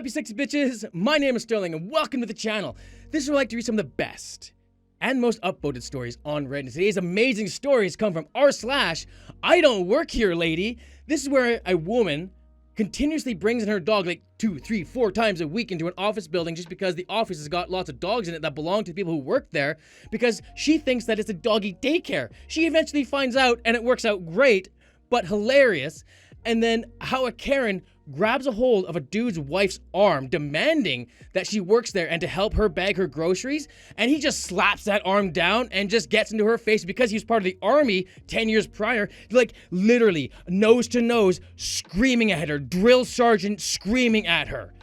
up, you sexy bitches? My name is Sterling, and welcome to the channel. This is where I like to read some of the best and most upvoted stories on Reddit. Today's amazing stories come from r/I don't work here lady. This is where a woman continuously brings in her dog like 2, 3, 4 times a week into an office building just because the office has got lots of dogs in it that belong to people who work there because she thinks that it's a doggy daycare. She eventually finds out and it works out great, but hilarious. And then how a Karen grabs a hold of a dude's wife's arm, demanding that she works there and to help her bag her groceries, and he just slaps that arm down and just gets into her face because he was part of the army 10 years prior, like literally nose to nose, screaming at her, drill sergeant screaming at her.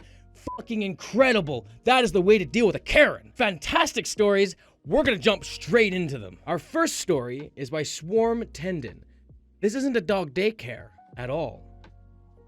Fucking incredible. That is the way to deal with a Karen. Fantastic stories. We're gonna jump straight into them. Our first story is by Swarm Tendon. This isn't a dog daycare at all.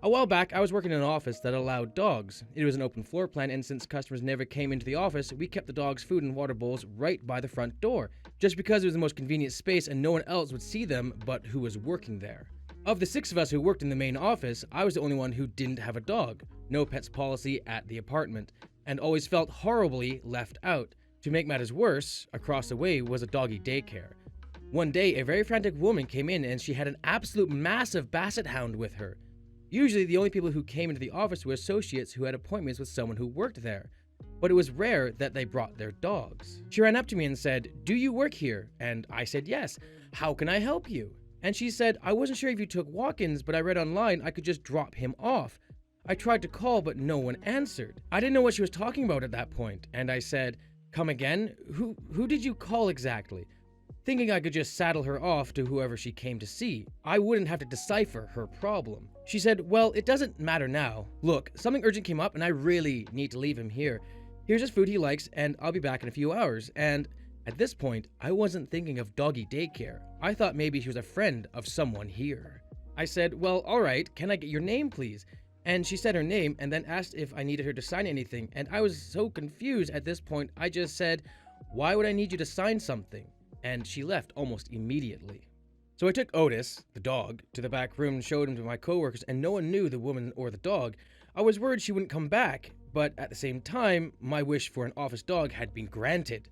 A while back, I was working in an office that allowed dogs. It was an open floor plan, and since customers never came into the office, we kept the dogs' food and water bowls right by the front door, just because it was the most convenient space and no one else would see them but who was working there. Of the 6 of us who worked in the main office, I was the only one who didn't have a dog, no pets policy at the apartment, and always felt horribly left out. To make matters worse, across the way was a doggy daycare. One day, a very frantic woman came in and she had an absolute massive basset hound with her. Usually, the only people who came into the office were associates who had appointments with someone who worked there, but it was rare that they brought their dogs. She ran up to me and said, "Do you work here?" And I said, "Yes. How can I help you?" And she said, "I wasn't sure if you took walk-ins, but I read online I could just drop him off. I tried to call, but no one answered." I didn't know what she was talking about at that point, and I said, "Come again? Who did you call exactly?" Thinking I could just saddle her off to whoever she came to see. I wouldn't have to decipher her problem. She said, "Well, it doesn't matter now. Look, something urgent came up and I really need to leave him here. Here's his food he likes and I'll be back in a few hours." And at this point, I wasn't thinking of doggy daycare. I thought maybe she was a friend of someone here. I said, "Well, alright, can I get your name please?" And she said her name and then asked if I needed her to sign anything. And I was so confused at this point, I just said, "Why would I need you to sign something?" And she left almost immediately. So I took Otis, the dog, to the back room and showed him to my coworkers, and no one knew the woman or the dog. I was worried she wouldn't come back, but at the same time, my wish for an office dog had been granted.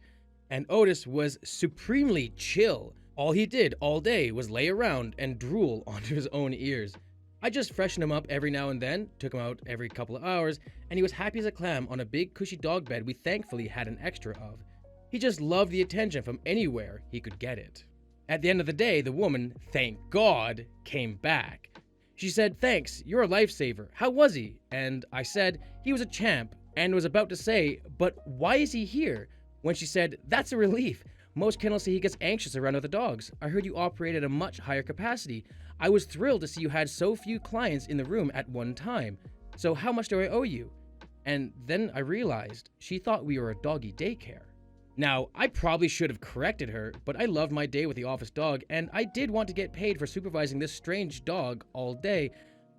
And Otis was supremely chill. All he did all day was lay around and drool onto his own ears. I just freshened him up every now and then, took him out every couple of hours, and he was happy as a clam on a big cushy dog bed we thankfully had an extra of. He just loved the attention from anywhere he could get it. At the end of the day, the woman, thank God, came back. She said, "Thanks, you're a lifesaver. How was he?" And I said, "He was a champ," and was about to say, "But why is he here?" When she said, "That's a relief. Most kennels say he gets anxious around other dogs. I heard you operate at a much higher capacity. I was thrilled to see you had so few clients in the room at one time. So how much do I owe you?" And then I realized she thought we were a doggy daycare. Now, I probably should have corrected her, but I loved my day with the office dog, and I did want to get paid for supervising this strange dog all day.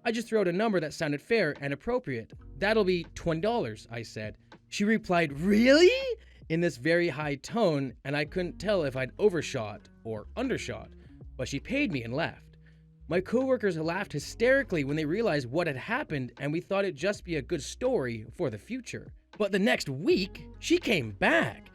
I just threw out a number that sounded fair and appropriate. "That'll be $20, I said. She replied, "Really?" in this very high tone, and I couldn't tell if I'd overshot or undershot, but she paid me and left. My coworkers laughed hysterically when they realized what had happened, and we thought it'd just be a good story for the future. But the next week, she came back.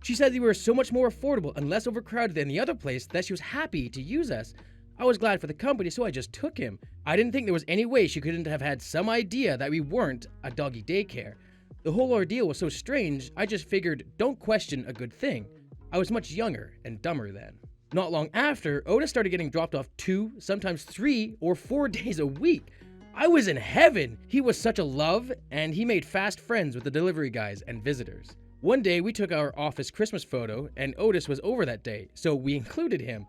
She said they were so much more affordable and less overcrowded than the other place that she was happy to use us. I was glad for the company, so I just took him. I didn't think there was any way she couldn't have had some idea that we weren't a doggy daycare. The whole ordeal was so strange, I just figured, don't question a good thing. I was much younger and dumber then. Not long after, Otis started getting dropped off 2, sometimes 3 or 4 days a week. I was in heaven. He was such a love, and he made fast friends with the delivery guys and visitors. One day, we took our office Christmas photo, and Otis was over that day, so we included him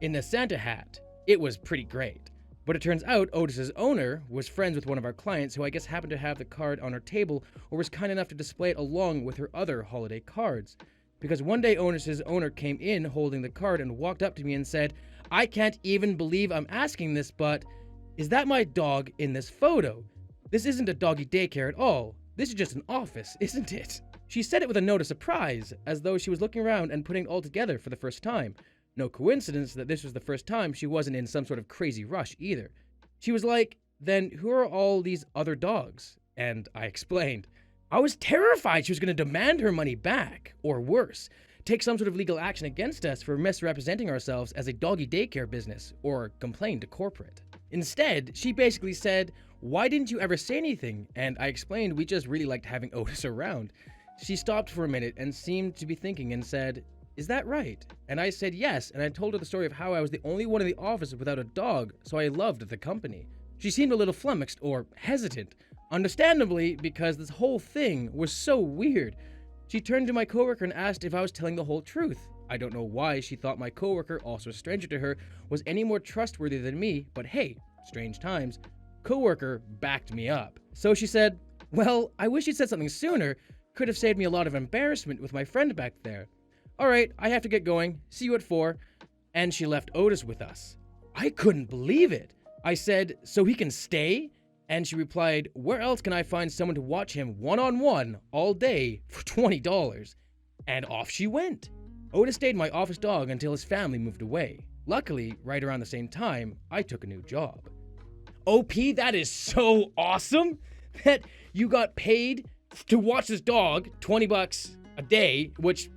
in the Santa hat. It was pretty great. But it turns out Otis's owner was friends with one of our clients who I guess happened to have the card on her table or was kind enough to display it along with her other holiday cards. Because one day Otis's owner came in holding the card and walked up to me and said, "I can't even believe I'm asking this, but is that my dog in this photo? This isn't a doggy daycare at all. This is just an office, isn't it?" She said it with a note of surprise, as though she was looking around and putting it all together for the first time. No coincidence that this was the first time she wasn't in some sort of crazy rush either. She was like, "Then who are all these other dogs?" And I explained. I was terrified she was going to demand her money back, or worse, take some sort of legal action against us for misrepresenting ourselves as a doggy daycare business, or complain to corporate. Instead, she basically said, "Why didn't you ever say anything?" And I explained we just really liked having Otis around. She stopped for a minute and seemed to be thinking and said, "Is that right?" And I said yes, and I told her the story of how I was the only one in the office without a dog, so I loved the company. She seemed a little flummoxed or hesitant, understandably, because this whole thing was so weird. She turned to my coworker and asked if I was telling the whole truth. I don't know why she thought my coworker, also a stranger to her, was any more trustworthy than me, but hey, strange times. Coworker backed me up. So she said, "Well, I wish you'd said something sooner. Could have saved me a lot of embarrassment with my friend back there. All right, I have to get going. See you at 4. And she left Otis with us. I couldn't believe it. I said, "So he can stay?" And she replied, "Where else can I find someone to watch him one-on-one all day for $20? And off she went. Otis stayed my office dog until his family moved away. Luckily, right around the same time, I took a new job. OP, that is so awesome that you got paid to watch this dog, $20 a day, which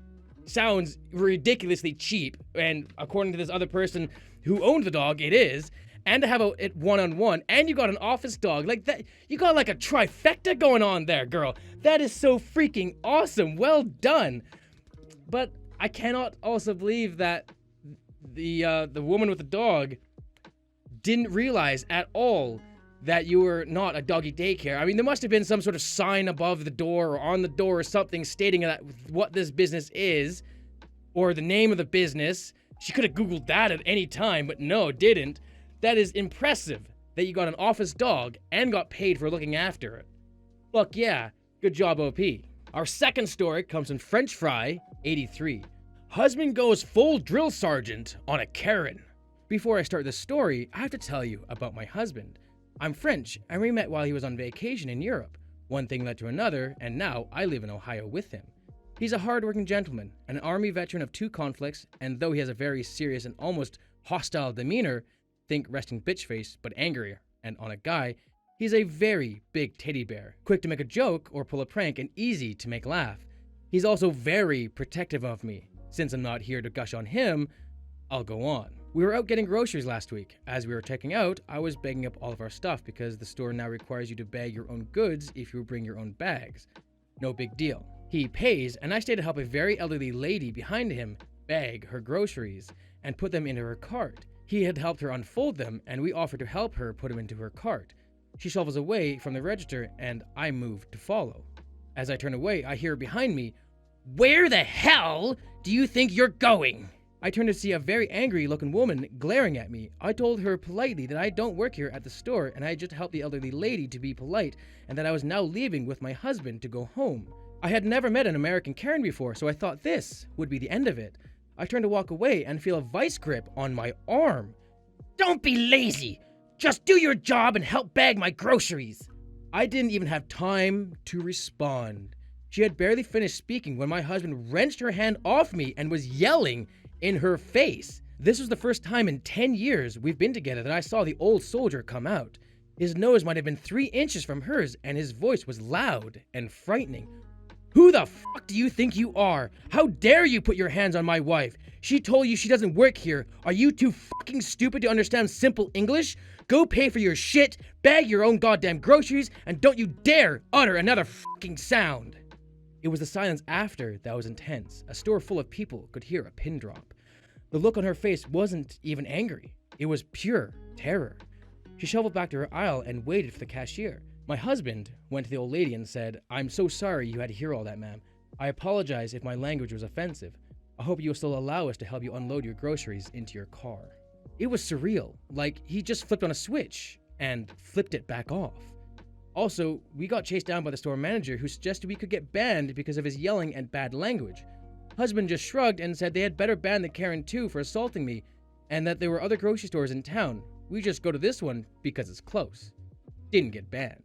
sounds ridiculously cheap. And according to this other person who owned the dog, it is. And to have it one-on-one, and you got an office dog. Like that, you got like a trifecta going on there, girl. That is so freaking awesome. Well done. But I cannot also believe that the woman with the dog didn't realize at all that you were not a doggy daycare. I mean, there must have been some sort of sign above the door or on the door or something stating that what this business is, or the name of the business. She could have Googled that at any time, but no, didn't. That is impressive that you got an office dog and got paid for looking after it. Fuck yeah, good job, OP. Our second story comes from French Fry, 83. Husband goes full drill sergeant on a Karen. Before I start this story, I have to tell you about my husband. I'm French, and we met while he was on vacation in Europe. One thing led to another, and now I live in Ohio with him. He's a hard-working gentleman, an army veteran of 2 conflicts, and though he has a very serious and almost hostile demeanor, think resting bitch face, but angrier, and on a guy, he's a very big teddy bear, quick to make a joke or pull a prank and easy to make laugh. He's also very protective of me. Since I'm not here to gush on him, I'll go on. We were out getting groceries last week. As we were checking out, I was bagging up all of our stuff because the store now requires you to bag your own goods if you bring your own bags. No big deal. He pays, and I stay to help a very elderly lady behind him bag her groceries and put them into her cart. He had helped her unfold them, and we offered to help her put them into her cart. She shovels away from the register, and I move to follow. As I turn away, I hear behind me, "Where the hell do you think you're going?" I turn to see a very angry-looking woman glaring at me. I told her politely that I don't work here at the store, and I had just helped the elderly lady to be polite, and that I was now leaving with my husband to go home. I had never met an American Karen before, so I thought this would be the end of it. I turn to walk away and feel a vice grip on my arm. "Don't be lazy! Just do your job and help bag my groceries!" I didn't even have time to respond. She had barely finished speaking when my husband wrenched her hand off me and was yelling in her face. This was the first time in 10 years we've been together that I saw the old soldier come out. His nose might have been 3 inches from hers, and his voice was loud and frightening. "Who the fuck do you think you are? How dare you put your hands on my wife? She told you she doesn't work here. Are you too fucking stupid to understand simple English? Go pay for your shit, bag your own goddamn groceries, and don't you dare utter another fucking sound." It was the silence after that was intense. A store full of people could hear a pin drop. The look on her face wasn't even angry. It was pure terror. She shuffled back to her aisle and waited for the cashier. My husband went to the old lady and said, "I'm so sorry you had to hear all that, ma'am. I apologize if my language was offensive. I hope you'll still allow us to help you unload your groceries into your car." It was surreal, like he just flipped on a switch and flipped it back off. Also, we got chased down by the store manager who suggested we could get banned because of his yelling and bad language. Husband just shrugged and said they had better ban the Karen too for assaulting me, and that there were other grocery stores in town. We just go to this one because it's close. Didn't get banned.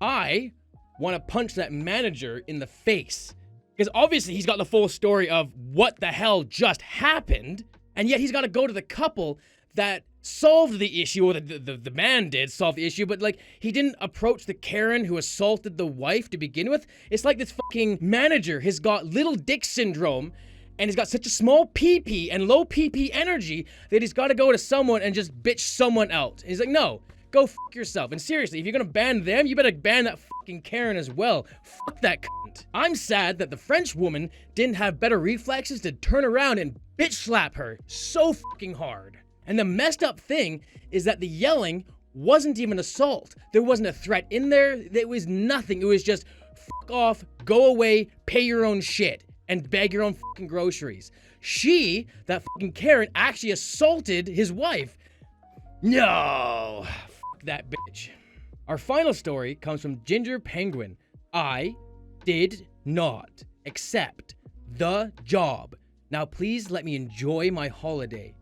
I want to punch that manager in the face. Because obviously he's got the full story of what the hell just happened, and yet he's got to go to the couple that solved the issue, or the man did solve the issue, but like he didn't approach the Karen who assaulted the wife to begin with. It's like this fucking manager has got little dick syndrome and he's got such a small PP and low PP energy that he's got to go to someone and just bitch someone out. And he's like, no, go fuck yourself. And seriously, if you're gonna ban them, you better ban that fucking Karen as well. Fuck that cunt. I'm sad that the French woman didn't have better reflexes to turn around and bitch slap her so fucking hard. And the messed up thing is that the yelling wasn't even assault. There wasn't a threat in there. There was nothing. It was just fuck off, go away, pay your own shit, and bag your own fucking groceries. She, that fucking Karen, actually assaulted his wife. No, fuck that bitch. Our final story comes from Ginger Penguin. I did not accept the job. Now please let me enjoy my holiday.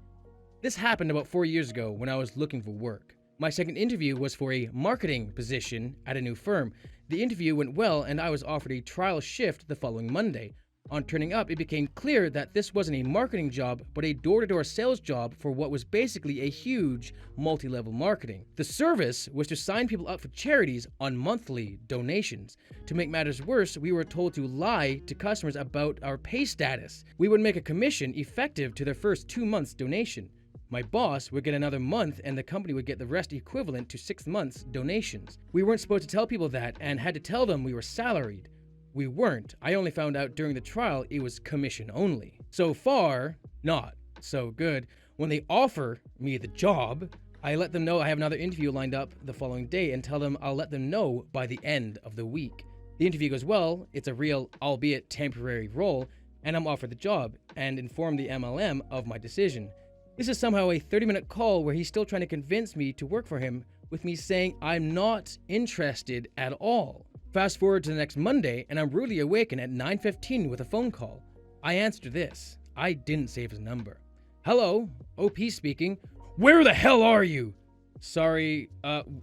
This happened about 4 years ago when I was looking for work. My second interview was for a marketing position at a new firm. The interview went well and I was offered a trial shift the following Monday. On turning up, it became clear that this wasn't a marketing job, but a door-to-door sales job for what was basically a huge multi-level marketing. The service was to sign people up for charities on monthly donations. To make matters worse, we were told to lie to customers about our pay status. We would make a commission effective to their first 2 months donation. My boss would get another month and the company would get the rest equivalent to 6 months donations. We weren't supposed to tell people that and had to tell them we were salaried. We weren't. I only found out during the trial it was commission only. So far, not so good. When they offer me the job, I let them know I have another interview lined up the following day and tell them I'll let them know by the end of the week. The interview goes well, it's a real, albeit temporary role, and I'm offered the job and inform the MLM of my decision. This is somehow a 30-minute call where he's still trying to convince me to work for him, with me saying I'm not interested at all. Fast forward to the next Monday, and I'm rudely awakened at 9:15 with a phone call. I answered this. I didn't save his number. Hello, OP speaking. Where the hell are you? Sorry,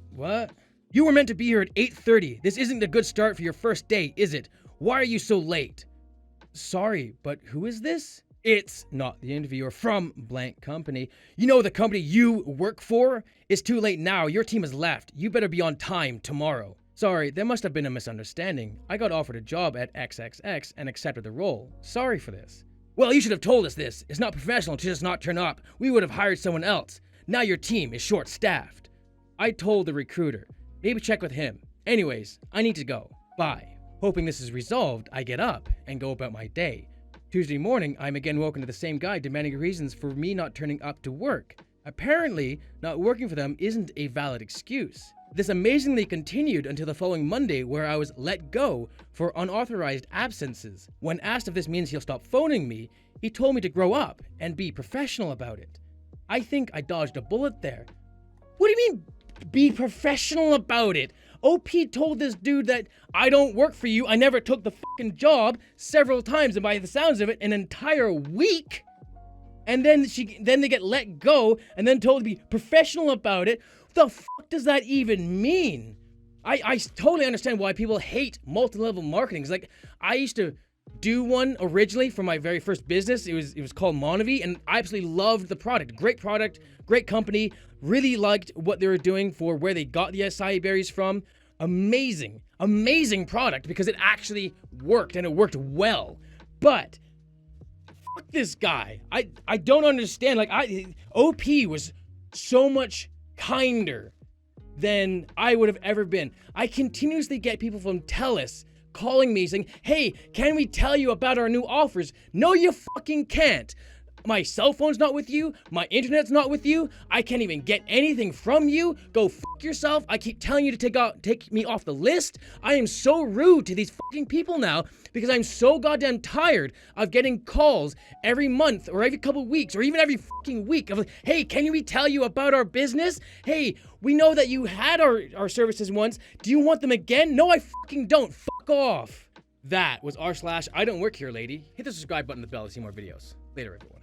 what? You were meant to be here at 8:30. This isn't a good start for your first day, is it? Why are you so late? Sorry, but who is this? It's not the interviewer from blank company. You know the company you work for? It's too late now. Your team has left. You better be on time tomorrow. Sorry, there must have been a misunderstanding. I got offered a job at XXX and accepted the role. Sorry for this. Well, you should have told us this. It's not professional to just not turn up. We would have hired someone else. Now your team is short-staffed. I told the recruiter. Maybe check with him. Anyways, I need to go. Bye. Hoping this is resolved, I get up and go about my day. Tuesday morning, I'm again woken to the same guy demanding reasons for me not turning up to work. Apparently, not working for them isn't a valid excuse. This amazingly continued until the following Monday, where I was let go for unauthorized absences. When asked if this means he'll stop phoning me, he told me to grow up and be professional about it. I think I dodged a bullet there. What do you mean, be professional about it? OP told this dude that I don't work for you, I never took the fucking job several times, and by the sounds of it, an entire week. And then they get let go and then told to be professional about it. What the fuck does that even mean? I totally understand why people hate multi-level marketing. It's like, I used to do one originally for my very first business. It was called Monavi, and I absolutely loved the product. Great product, great company. Really liked what they were doing for where they got the acai berries from. Amazing, amazing product because it actually worked and it worked well. But fuck this guy. I don't understand. Like, OP was so much kinder than I would have ever been. I continuously get people from TELUS calling me saying, hey, can we tell you about our new offers? No, you fucking can't. My cell phone's not with you. My internet's not with you. I can't even get anything from you. Go fuck yourself. I keep telling you to take me off the list. I am so rude to these fucking people now because I'm so goddamn tired of getting calls every month or every couple weeks or even every fucking week of like, hey, can we tell you about our business? Hey, we know that you had our services once. Do you want them again? No, I fucking don't. Fuck off. That was r/I don't work here, lady. Hit the subscribe button and the bell to see more videos. Later, everyone.